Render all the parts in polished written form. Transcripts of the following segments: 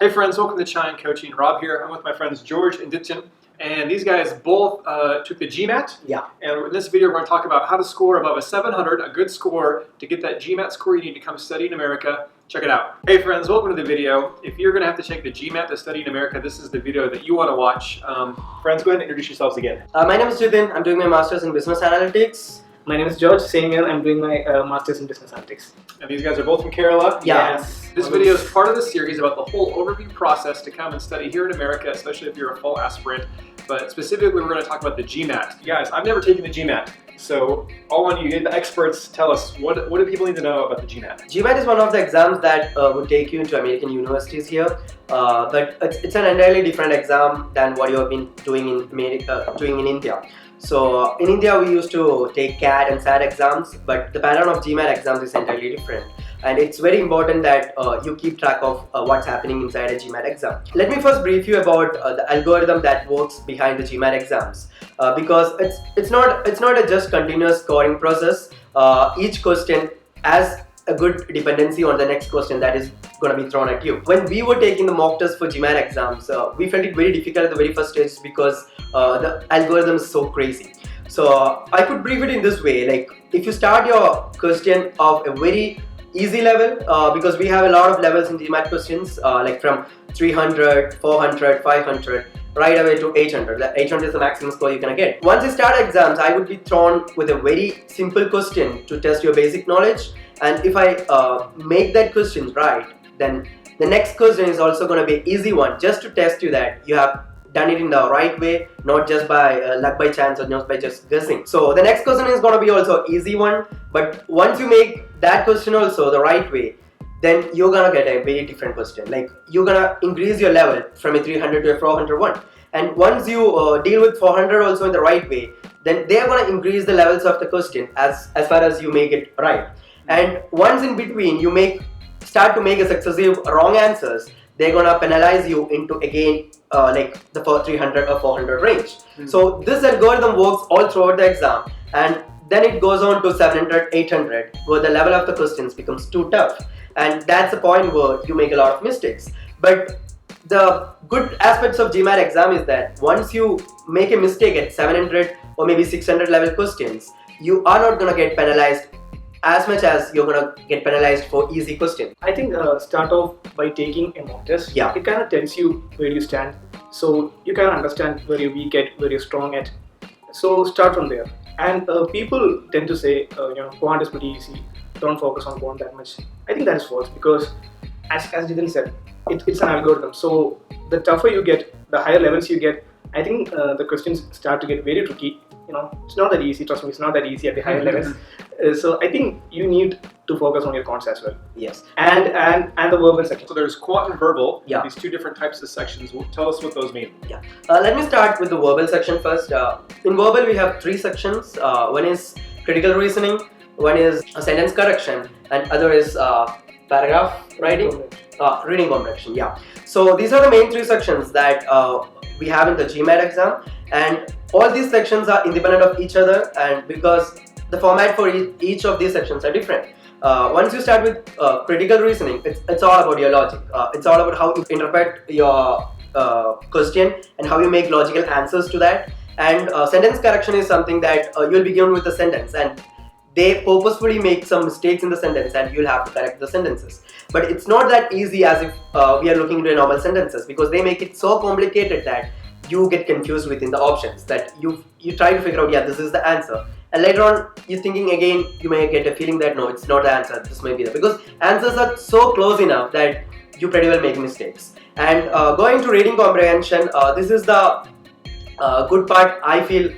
Hey friends, welcome to Chai and Coaching. Rob here. I'm with my friends George and Jithin, and these guys both took the GMAT. Yeah. And in this video, we're going to talk about how to score above a 700, a good score. To get that GMAT score, you need to come study in America. Check it out. Hey friends, welcome to the video. If you're going to have to take the GMAT to study in America, this is the video that you want to watch. Friends, go ahead and introduce yourselves again. My name is Jithin. I'm doing my master's in business analytics. My name is George. Same year, I'm doing my master's in business analytics. And these guys are both from Kerala. Yes. This video is part of the series about the whole overview process to come and study here in America, especially if you're a full aspirant. But specifically, we're going to talk about the GMAT. Guys, I've never taken the GMAT. So I want you, the experts, tell us, what do people need to know about the GMAT? GMAT is one of the exams that would take you into American universities here. But it's an entirely different exam than what you have been doing in India. So in India, we used to take CAT and SAT exams, but the pattern of GMAT exams is entirely different. And it's very important that you keep track of what's happening inside a GMAT exam. Let me first brief you about the algorithm that works behind the GMAT exams, because it's not a just continuous scoring process. Each question has a good dependency on the next question that is going to be thrown at you. When we were taking the mock test for GMAT exams, we felt it very difficult at the very first stage because the algorithm is so crazy. So I could brief it in this way, like if you start your question of a very easy level, because we have a lot of levels in GMAT questions, like from 300, 400, 500, right away to 800. 800 is the maximum score you're gonna get. Once you start exams, I would be thrown with a very simple question to test your basic knowledge. And if I make that question right, then the next question is also gonna be an easy one, just to test you that you have done it in the right way, not just by luck by chance or not by just guessing. So the next question is gonna be also easy one, but once you make that question also the right way, then you're gonna get a very different question. Like you're gonna increase your level from a 300 to a 400 one. And once you deal with 400 also in the right way, then they're gonna increase the levels of the question as far as you make it right. And once in between you start to make a successive wrong answers, they're gonna penalize you into again like the 300 or 400 range. So this algorithm works all throughout the exam, and then it goes on to 700, 800, where the level of the questions becomes too tough, and that's the point where you make a lot of mistakes. But the good aspects of GMAT exam is that once you make a mistake at 700 or maybe 600 level questions, you are not gonna get penalized as much as you're gonna get penalized for easy questions. I think start off by taking a mock test. Yeah. It kind of tells you where you stand, so you can understand where you're weak at, where you're strong at. So start from there. And people tend to say, quant is pretty easy. Don't focus on quant that much. I think that is false, because as Jithin said, it's an algorithm. So the tougher you get, the higher levels you get, I think the questions start to get very tricky. It's not that easy. Trust me, it's not that easy at the higher levels. So I think you need to focus on your quants as well. Yes. And the verbal section. So there's quant and verbal, yeah. These two different types of sections. Tell us what those mean. Yeah. Let me start with the verbal section first. In verbal, we have three sections. One is critical reasoning, one is sentence correction, and other is paragraph writing, reading comprehension. Yeah. So these are the main three sections that we have in the GMAT exam, and all these sections are independent of each other, and because the format for each of these sections are different. Once you start with critical reasoning, it's all about your logic. It's all about how you interpret your question and how you make logical answers to that. And sentence correction is something that you'll be given with a sentence, and they purposefully make some mistakes in the sentence, and you'll have to correct the sentences. But it's not that easy as if we are looking into normal sentences, because they make it so complicated that you get confused within the options, that you try to figure out, yeah, this is the answer, and later on you're thinking again, you may get a feeling that no, it's not the answer, this may be the, because answers are so close enough that you pretty well make mistakes. And going to reading comprehension, this is the good part. I feel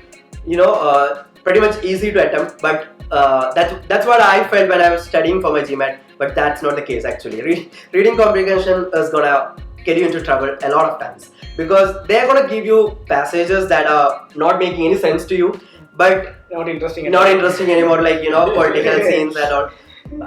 pretty much easy to attempt, but that's what I felt when I was studying for my GMAT, but that's not the case actually. Reading comprehension is gonna get you into trouble a lot of times, because they're gonna give you passages that are not making any sense to you, but not interesting anymore, like political scenes and all.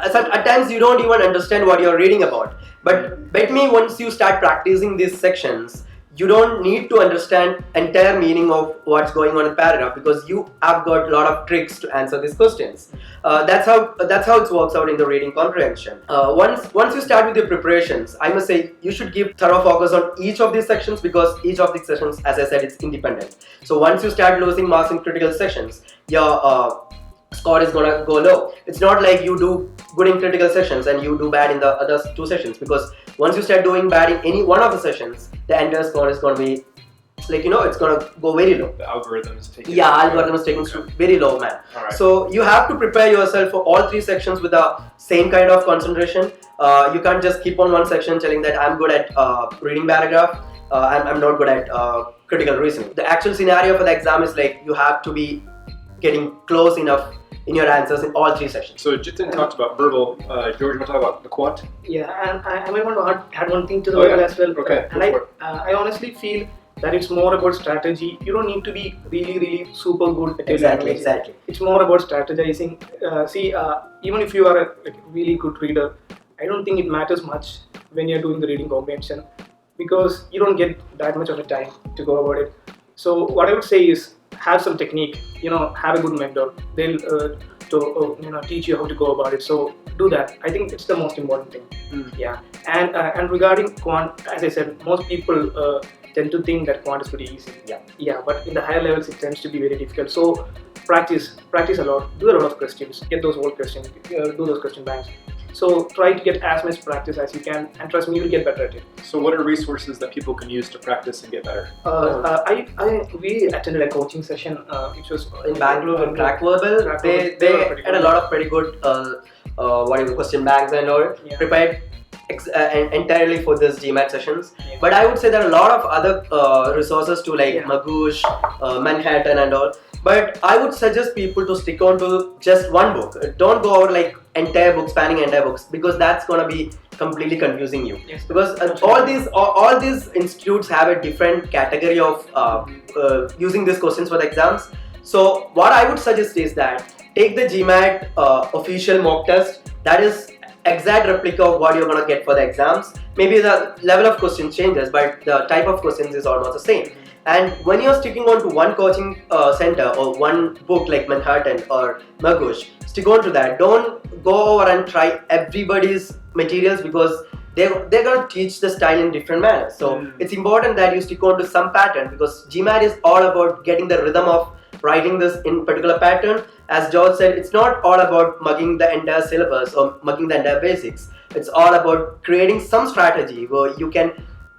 At times you don't even understand what you're reading about. But bet me, once you start practicing these sections, you don't need to understand entire meaning of what's going on in paragraph, because you have got a lot of tricks to answer these questions. That's how it works out in the reading comprehension. Once you start with your preparations, I must say you should give thorough focus on each of these sections, because each of these sections, as I said, it's independent. So once you start losing marks in critical sections, your score is gonna go low. It's not like you do good in critical sessions and you do bad in the other two sessions, because once you start doing bad in any one of the sessions, the entire score is gonna be like, it's gonna go very low. The algorithm is taking. Yeah, algorithm is taking very low, man. Alright. So you have to prepare yourself for all three sections with the same kind of concentration. You can't just keep on one section telling that I'm good at reading paragraph, I'm not good at critical reasoning. The actual scenario for the exam is like you have to be getting close enough in your answers in all three sections. So Jithin talked about verbal. George, you want to talk about the quant? Yeah, and I might want to add one thing to the verbal as well. Okay. And I honestly feel that it's more about strategy. You don't need to be really super good at Exactly. It's more about strategizing. Even if you are a really good reader, I don't think it matters much when you're doing the reading comprehension, because you don't get that much of a time to go about it. So what I would say is, have some technique, have a good mentor. They'll teach you how to go about it. So do that. I think it's the most important thing. Yeah. And regarding quant, as I said, most people tend to think that quant is pretty easy. Yeah. But in the higher levels, it tends to be very difficult. So practice a lot. Do a lot of questions. Get those old questions. Do those question banks. So try to get as much practice as you can, and trust me, you will get better at it. So what are resources that people can use to practice and get better? We attended a coaching session which was in Bangalore in Crack Verbal. They had a lot of pretty good question banks and all prepared entirely for this GMAT sessions. But I would say there are a lot of other resources too, like Magoosh, Manhattan and all. But I would suggest people to stick on to just one book. Don't go over like entire books, spanning entire books, because that's gonna be completely confusing you. Yes. Because all these institutes have a different category of using these questions for the exams. So what I would suggest is that take the GMAT official mock test. That is exact replica of what you're gonna get for the exams. Maybe the level of question changes, but the type of questions is almost the same. And when you're sticking on to one coaching center or one book like Manhattan or Magoosh, stick on to that. Don't go over and try everybody's materials, because they're going to teach the style in different manners. So it's important that you stick on to some pattern, because GMAT is all about getting the rhythm of writing this in particular pattern. As George said, it's not all about mugging the entire syllabus or mugging the entire basics. It's all about creating some strategy where you can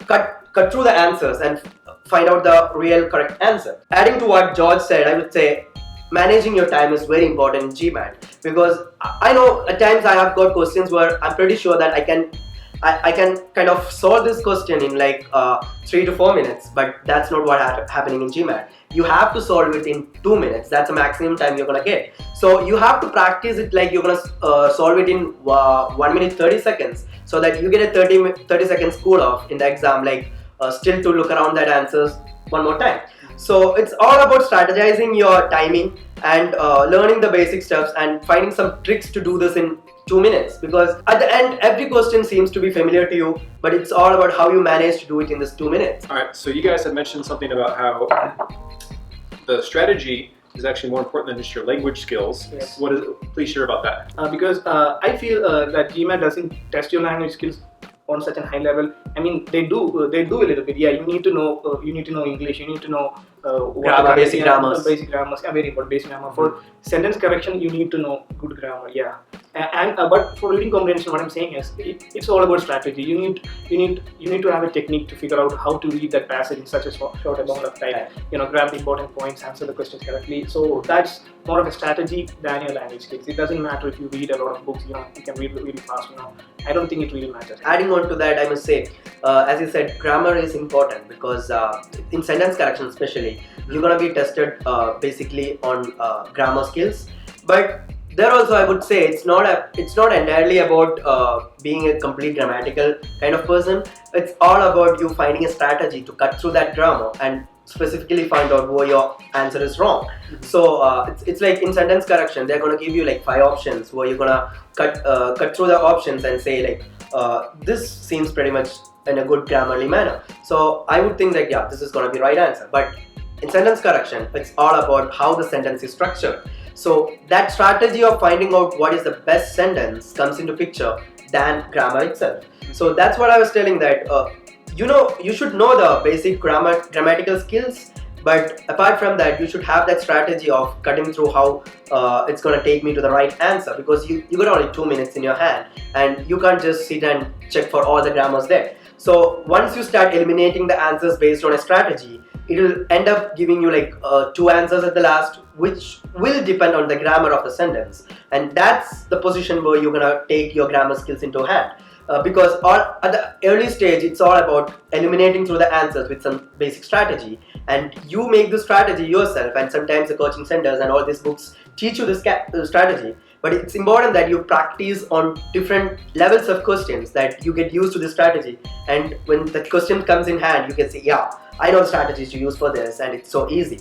cut through the answers and find out the real correct answer. Adding to what George said, I would say managing your time is very important in GMAT, because I know at times I have got questions where I'm pretty sure that I can kind of solve this question in like 3 to 4 minutes, but that's not what happening in GMAT. You have to solve it in 2 minutes. That's the maximum time you're gonna get. So you have to practice it like you're gonna solve it in 1 minute 30 seconds, so that you get a 30 seconds cool off in the exam, like still to look around that answers one more time. So it's all about strategizing your timing and learning the basic steps and finding some tricks to do this in 2 minutes, because at the end every question seems to be familiar to you, but it's all about how you manage to do it in this 2 minutes. Alright, so you guys had mentioned something about how the strategy is actually more important than just your language skills. Yes. Please share about that. Because I feel that GMAT doesn't test your language skills on such a high level. I mean, they do a little bit. Yeah, you need to know English. You need to know basic grammars. Basic grammars, very important. Basic grammar. For sentence correction, you need to know good grammar. Yeah, and but for reading comprehension, what I'm saying is it's all about strategy. You need to have a technique to figure out how to read that passage in such a short amount of time. Grab the important points, answer the questions correctly. So that's more of a strategy than your language skills. It doesn't matter if you read a lot of books. You can read really fast. I don't think it really matters. Adding on to that, I must say, as you said, grammar is important, because in sentence correction especially, you're gonna be tested basically on grammar skills. But there also, I would say, it's not entirely about being a complete grammatical kind of person. It's all about you finding a strategy to cut through that grammar and specifically find out where your answer is wrong. So it's like in sentence correction, they're gonna give you like 5 options where you're gonna cut through the options and say like this seems pretty much in a good grammarly manner. So I would think that yeah, this is going to be right answer. But in sentence correction, it's all about how the sentence is structured. So that strategy of finding out what is the best sentence comes into picture than grammar itself. So that's what I was telling, that you should know the basic grammatical skills, but apart from that you should have that strategy of cutting through how it's going to take me to the right answer, because you got only 2 minutes in your hand and you can't just sit and check for all the grammars there. So once you start eliminating the answers based on a strategy, it will end up giving you like 2 answers at the last, which will depend on the grammar of the sentence, and that's the position where you're gonna take your grammar skills into hand. Because at the early stage, it's all about eliminating through the answers with some basic strategy, and you make the strategy yourself. And sometimes the coaching centers and all these books teach you this strategy. But it's important that you practice on different levels of questions, that you get used to this strategy. And when the question comes in hand, you can say, yeah, I know the strategies to use for this, and it's so easy.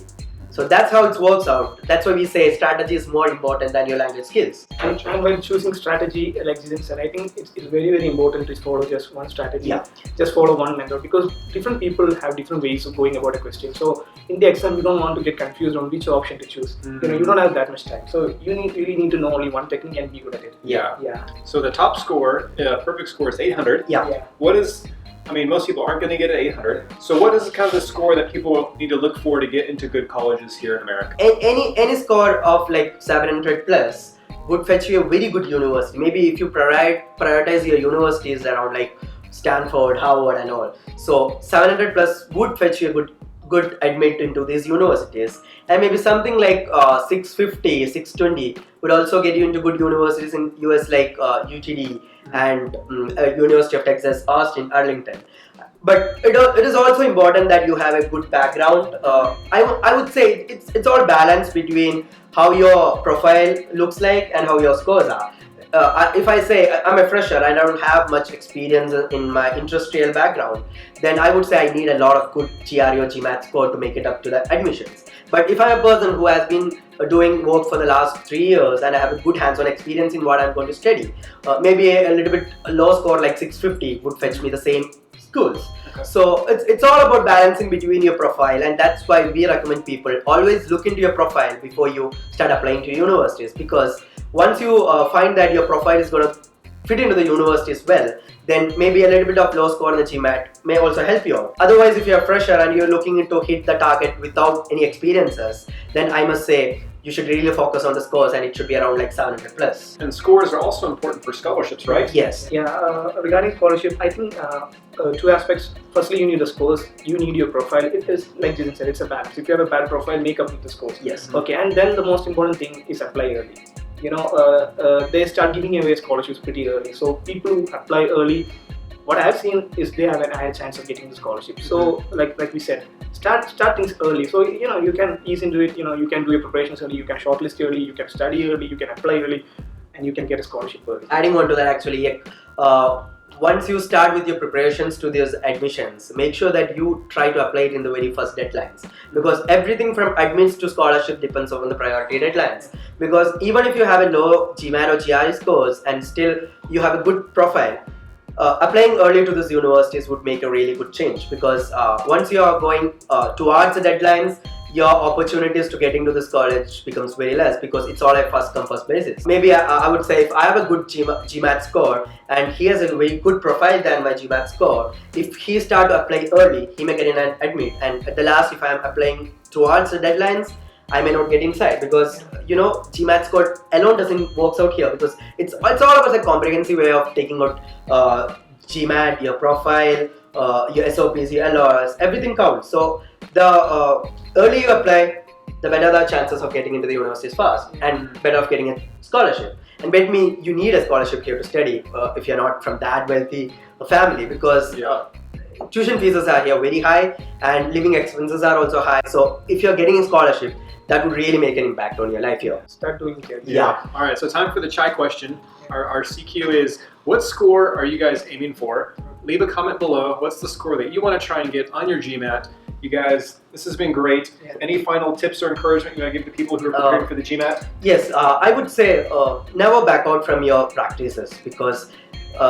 So that's how it works out. That's why we say strategy is more important than your language skills. And when choosing strategy, like Jithin said, I think it's very, very important to follow just one strategy. Yeah. Just follow one method, because different people have different ways of going about a question. So in the exam, you don't want to get confused on which option to choose. Mm-hmm. You don't have that much time. So you really need to know only one technique and be good at it. Yeah. Yeah. So the top score, perfect score is 800. Yeah. What is, I mean, most people aren't going to get an 800. So what is kind of the score that people need to look for to get into good colleges here in America? Any score of like 700 plus would fetch you a very good university. Maybe if you prioritize your universities around like Stanford, Harvard and all. So 700 plus would fetch you a good admit into these universities. And maybe something like 650, 620 would also get you into good universities in US, like UTD and University of Texas, Austin, Arlington. But it is also important that you have a good background. I would say it's all balanced between how your profile looks like and how your scores are. If I say I'm a fresher and I don't have much experience in my industrial background, then I would say I need a lot of good GRE or GMAT score to make it up to the admissions. But if I'm a person who has been doing work for the last 3 years and I have a good hands-on experience in what I'm going to study, maybe a little bit low score like 650 would fetch me the same schools. Okay. So it's all about balancing between your profile, and that's why we recommend people always look into your profile before you start applying to universities, because once you find that your profile is going to fit into the universities well, then maybe a little bit of low score in the GMAT may also help you out. Otherwise, if you're a fresher and you're looking to hit the target without any experiences, then I must say you should really focus on the scores, and it should be around like 700 plus. And scores are also important for scholarships, right? Yes. Yeah, regarding scholarship, I think 2 aspects. Firstly, you need the scores, you need your profile. It is, like Jithin said, it's a balance. If you have a bad profile, make up with the scores. Yes. Okay, and then the most important thing is apply early. They start giving away scholarships pretty early. So people who apply early, what I've seen is they have a higher chance of getting the scholarship. So like we said, start things early. So you can ease into it. You can do your preparations early. You can shortlist early. You can study early. You can apply early, and you can get a scholarship early. Adding on to that, actually, once you start with your preparations to these admissions, make sure that you try to apply it in the very first deadlines, because everything from admits to scholarship depends on the priority deadlines. Because even if you have a low GMAT or GRE scores and still you have a good profile, applying early to these universities would make a really good change, because once you are going towards the deadlines, your opportunities to get into this college becomes very less, because it's all a first come first basis. Maybe I would say if I have a good GMAT score and he has a very good profile than my GMAT score, if he start to apply early, he may get in and admit, and at the last, if I am applying towards the deadlines, I may not get inside, because GMAT score alone doesn't work out here, because it's all about a comprehensive way of taking out GMAT, your profile, your SOPs, your LRs, everything counts. So the early you apply, the better the chances of getting into the universities fast, and better of getting a scholarship. And bet me, you need a scholarship here to study if you're not from that wealthy family, because tuition fees are here very high and living expenses are also high. So if you're getting a scholarship, that would really make an impact on your life here. Start doing it. Yeah. All right, so time for the chai question. Our CQ is, what score are you guys aiming for? Leave a comment below. What's the score that you want to try and get on your GMAT? You guys, this has been great. Yeah. Any final tips or encouragement you want to give to people who are preparing for the GMAT? Yes, I would say never back out from your practices, because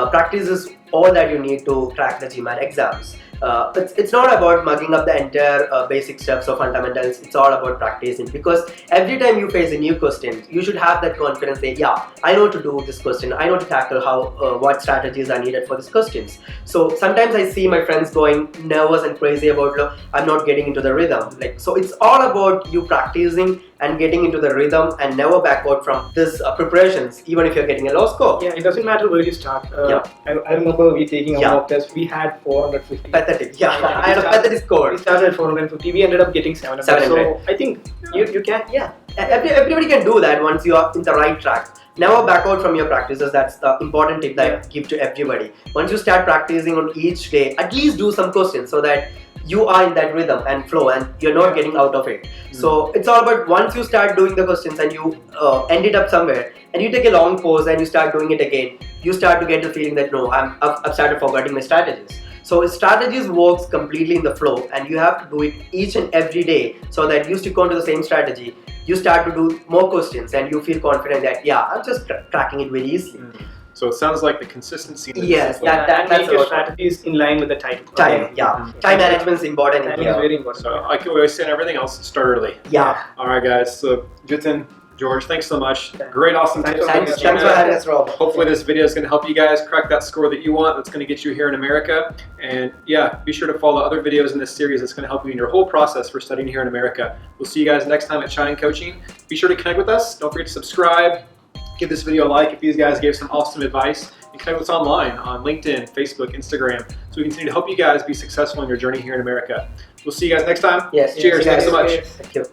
practice is all that you need to crack the GMAT exams. It's not about mugging up the entire basic steps or fundamentals. It's all about practicing, because every time you face a new question, you should have that confidence. Say, yeah, I know to do this question. I know to tackle how what strategies are needed for these questions. So sometimes I see my friends going nervous and crazy about, I'm not getting into the rhythm. So it's all about you practicing and getting into the rhythm and never backward from this preparations, even if you're getting a low score. Yeah, it doesn't matter where you start. I remember we taking a mock test. We had 450. Pathetic. Yeah, I had a pathetic score. We started at 450. We ended up getting 700. So I think you can. Yeah, everybody can do that once you are in the right track. Never back out from your practices. That's the important tip that I give to everybody. Once you start practicing on each day, at least do some questions so that you are in that rhythm and flow and you're not getting out of it. So it's all about once you start doing the questions and you end it up somewhere and you take a long pause and you start doing it again, you start to get the feeling that no, I've started forgetting my strategies. So strategies works completely in the flow, and you have to do it each and every day so that you stick on to the same strategy. You start to do more questions and you feel confident that yeah, I'm just cracking it very easily. So it sounds like the consistency. Yes, that's your strategies in line with the time. Time management is important. Time is very important. So like we always say, everything else, start early. Yeah. All right, guys. So Jithin, George, thanks so much. Great, awesome tips. Thanks for having us, Rob. Hopefully this video is going to help you guys crack that score that you want. That's going to get you here in America. And yeah, be sure to follow other videos in this series. That's going to help you in your whole process for studying here in America. We'll see you guys next time at Shine Coaching. Be sure to connect with us. Don't forget to subscribe. Give this video a like if these guys gave some awesome advice. And connect with us online on LinkedIn, Facebook, Instagram, so we continue to help you guys be successful in your journey here in America. We'll see you guys next time. Yes. Cheers. Thanks so much. Thank you.